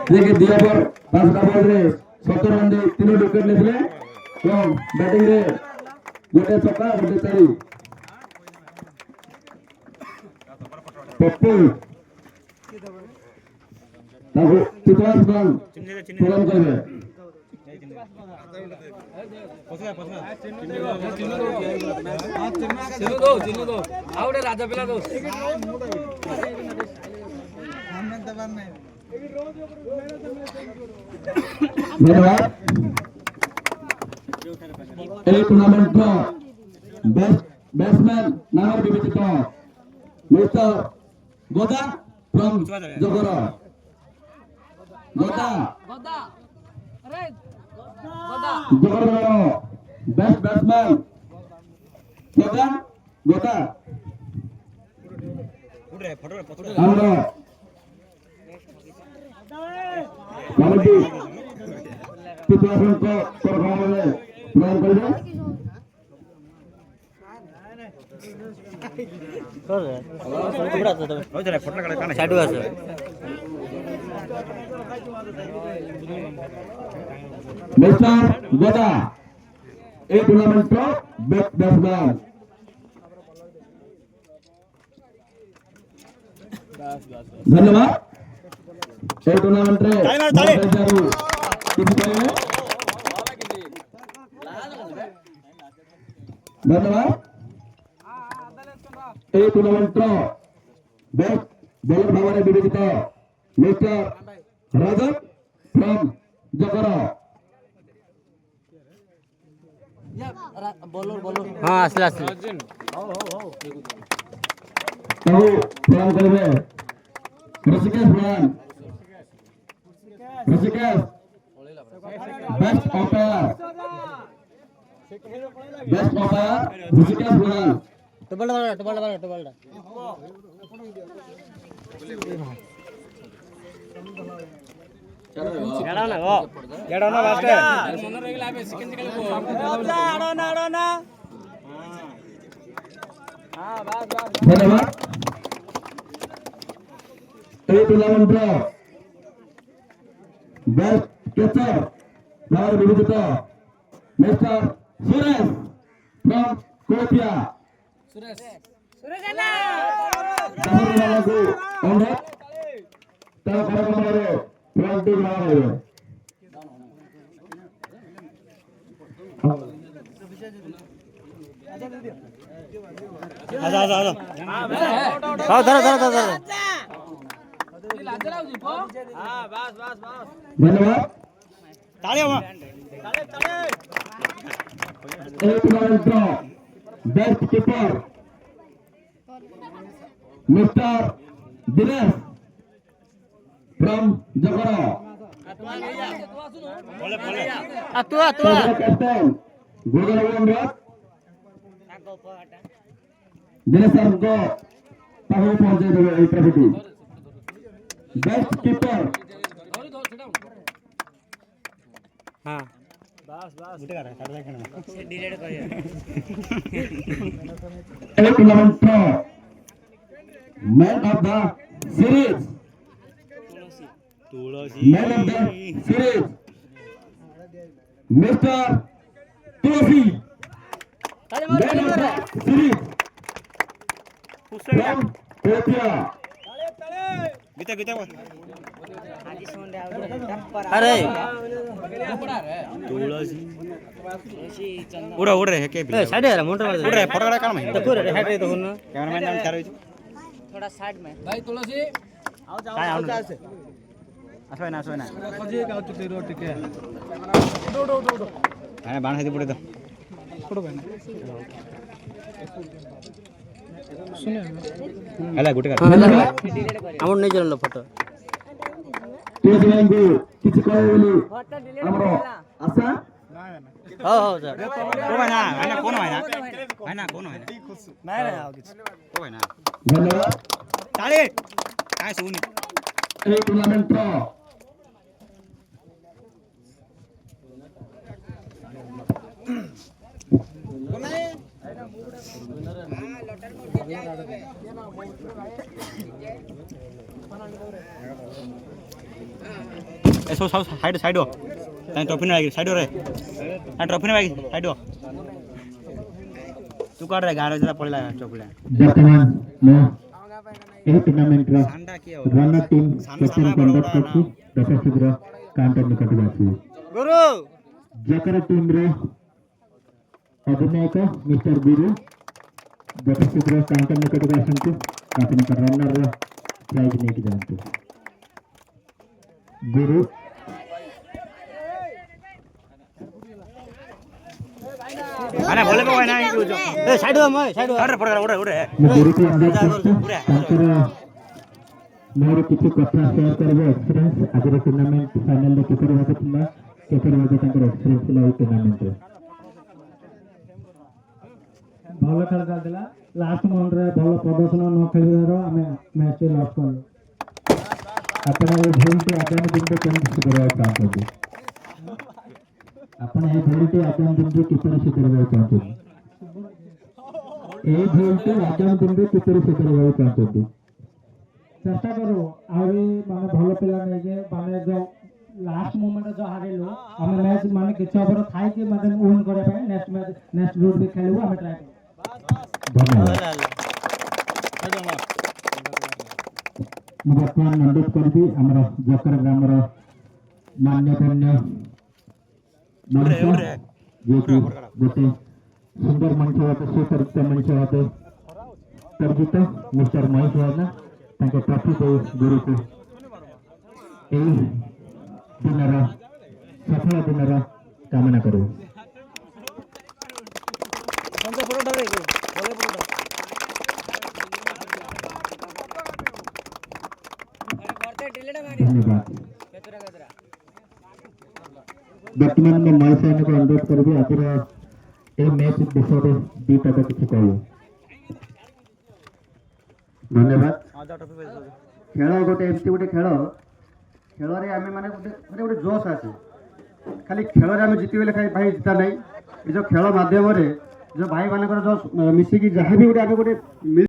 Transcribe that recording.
ଯିଏକି 2 ଓଭର 5ଟା ବଲରେ 17 ରନରେ 3 ୱିକେଟ ନେଇଥିଲେ ଏବଂ ବ୍ୟାଟିଂରେ ଗୋଟେ ଛକା ଗୋଟେ ଚାରି। ପପୁ ତାକୁ 50 ରନ୍ ପୂରଣ କରିବେ। ରାଜା ପିଲା ଦୋ ଧନ୍ୟବାଦ। এই ଟୁର୍ଣ୍ଣାମେଣ୍ଟର ବେଷ୍ଟ ବ୍ୟାଟ୍ସମ୍ୟାନ୍ ନାମରେ ବିବେଚିତ ମିଷ୍ଟର ଗଦା ଫ୍ରମ୍ ଜଗର। ଗଦା ଜଗର ବେଷ୍ଟ ବ୍ୟାଟ୍ସମ୍ୟାନ୍ ଗଦା ଗଦା ଆମର କମିଟି ପିତୃଙ୍କ ତରଫରେ ପ୍ରଦାନ କରିବେ। मिस्टर गदा এই টুর্নামেন্টর বেস্ট ব্যাটসম্যান। ধন্যবাদ। এই টুর্নামেন্টে ধন্যবাদ। এই টুর্নামেন্টর বেস্ট বোলার ভাବରେ বিবেচিତ মিস্टर रजत फ्रॉम जगरा। हाँ आसला आसला ताऊ प्रणाम करबे ऋषिकेश प्रणाम। ऋषिकेश बेस्ट अंपायर ऋषिकेश प्रणाम। टबल धन्यवाद। এই টুর্নামেন্টর বেস্ট ক্যাচার ভাବରେ বিবেচিତ মিস্टर सुरेश फ्रॉम कोटिया। सुरेश को अनुरोध तार कार्यक्रमରେ फ्रंट टीम ଭାବରେ आजा हां धर धन्यवाद। ताली এই টুর্নামেন্টর best keeper mister Dinesh from Jagra. Captain Gurudev अनुरोध दिनेश सर को पाखु पहुंचाई देवे এই ট্রফিটি। बेस्ट कीपर हां गुटे कर खेलना से डिलीट करिए। এই টুর্নামেন্টর man of the series man of the series mister Tulsi man of the series from Kotia. अरे उड़ा उड़ रहे के साइड है मोटर उड़ रहे फोटो का काम है तो पूरा हेड रे तो कैमरामैन नाम चारो थोड़ा साइड में भाई तुलसी आओ जाओ आसो ना खोजे का तो तेरो टिके दो हां बाण हेदी पड़े तो फोटो बना सुने हला गुटे कर हमर नहीं चललो फोटो तुलसी भाई को किछ कहै बोली हमरो आशा हो सर को भाई ना कोन भाई ना नहीं आओ किछ को भाई ना धन्यवाद। ताली काय सुनी এই টুর্নামেন্টর सब सब साइड साइड हो ट्रॉफी नहीं साइड हो रे ट्रॉफी नहीं साइड हो तू काट रे गाड़ जरा पड़ला ट्रॉफी वर्तमान में ଏହି ଟୁର୍ଣ୍ଣାମେଣ୍ଟର ରନର ଟିମ୍ କ୍ୟାପ୍ଟେନ କଣ୍ଡକ୍ଟ କରୁଛି ଯଥା ଶୀଘ୍ର କାଉଣ୍ଟର ନିକଟକୁ ଆସିବେ गुरु ଜକର ଟିମ୍ର ଅଧିନାୟକ ମିଷ୍ଟର ଗୁରୁ ଯଥା ଶୀଘ୍ର କାଉଣ୍ଟର ନିକଟକୁ ଆସନ୍ତୁ ଆପଣଙ୍କ ରନରର ପ୍ରାଇଜ୍ ନେଇକି ଯାଆନ୍ତୁ ଗୁରୁ अरे बोले को ना ए साइड हो मैं साइड अरे पड़ उड़े उड़े ମୁଁ ଗୁରୁକୁ ଅନୁରୋଧ କରୁଛି ତାଙ୍କର ମୋର କିଛି କଥା ସେୟାର କରିବେ ଏକ୍ସପିରିଏନ୍ସ ଆଜିର ଟୁର୍ଣ୍ଣାମେଣ୍ଟ ଫାଇନାଲରେ କିପରି ଭାବେ ଥିଲା କିପରି ଭାବେ ତାଙ୍କର ଏକ୍ସପିରିଏନ୍ସ ଥିଲା ଏହି ଟୁର୍ଣ୍ଣାମେଣ୍ଟରେ ଭଲ ଖେଳ ଚାଲିଥିଲା ଲାଷ୍ଟ ମୋମେଣ୍ଟରେ ଭଲ ପ୍ରଦର୍ଶନ ନ ଖେଳିବାରୁ ଆମେ ମ୍ୟାଚ୍ ଲସ୍ କଲୁ ଆପଣ ଏହି ଭୁଲଟି ଆଗାମୀ ଦିନରେ କେମିତି ସୁଧାରିବାକୁ ଚାହୁଁଛନ୍ତି ଆପଣ ଏହି ଭୁଲଟି ଆଗାମୀ ଦିନରେ କିପରି ସୁଧାରିବାକୁ ଚାହୁଁଛନ୍ତି ଏହି ଭୁଲଟି ଆଗାମୀ ଦିନରେ କିପରି ସୁଧାରିବାକୁ ଚାହୁଁଛନ୍ତି ଚେଷ୍ଟା କରୁ ଆହୁରି ମାନେ ଭଲ ପିଲା ନେଇକି ମାନେ ଯେଉଁ ଲାଷ୍ଟ ମୋମେଣ୍ଟ ଯେଉଁ ହାରିଲୁ ଆମେ ମ୍ୟାଚ୍ ମାନେ କିଛି ଓଭର ଥାଇକି ମାନେ ୱିନ୍ କରିବା ପାଇଁ ନେକ୍ସଟ ମ୍ୟାଚ୍ ନେକ୍ସଟ ରୁଟ୍ ବି ଖେଳିବୁ ଆମେ ଟ୍ରାଏ କରୁ ଧନ୍ୟବାଦ ମୁଁ ବର୍ତ୍ତମାନ ଅନୁରୋଧ କରିବି ଆମର ଜକର ଗ୍ରାମର ମାନ୍ୟଗଣ୍ୟ ମଣିଷ ଯିଏକି ଗୋଟେ ସୁନ୍ଦର ମଣିଷ ଭାବେ ସୁପରିଚିତ ମଣିଷ ଭାବେ ପରିଚିତ ମିଷ୍ଟର ମହେଶ ଭାଇନା ତାଙ୍କ ଟ୍ରଫି ଦେଇ ଗୁରୁକୁ ଏହି ଦିନର ସଫଳ ଦିନର କାମନା କରୁ धन्यवाद वर्तमान में महेश भाई को अनुरोध करी आज मैच विषय दुईटा तो किसी कहू धन्यवाद खेल गोटे एमती गोटे खेल खेल आम माने गोटे जोश आसे खाली खेल आम जितबे भाई जिता नहीं जो खेल मध्यम जो भाई मान जो मिसिकी जहाँ भी गोटे आम गोटे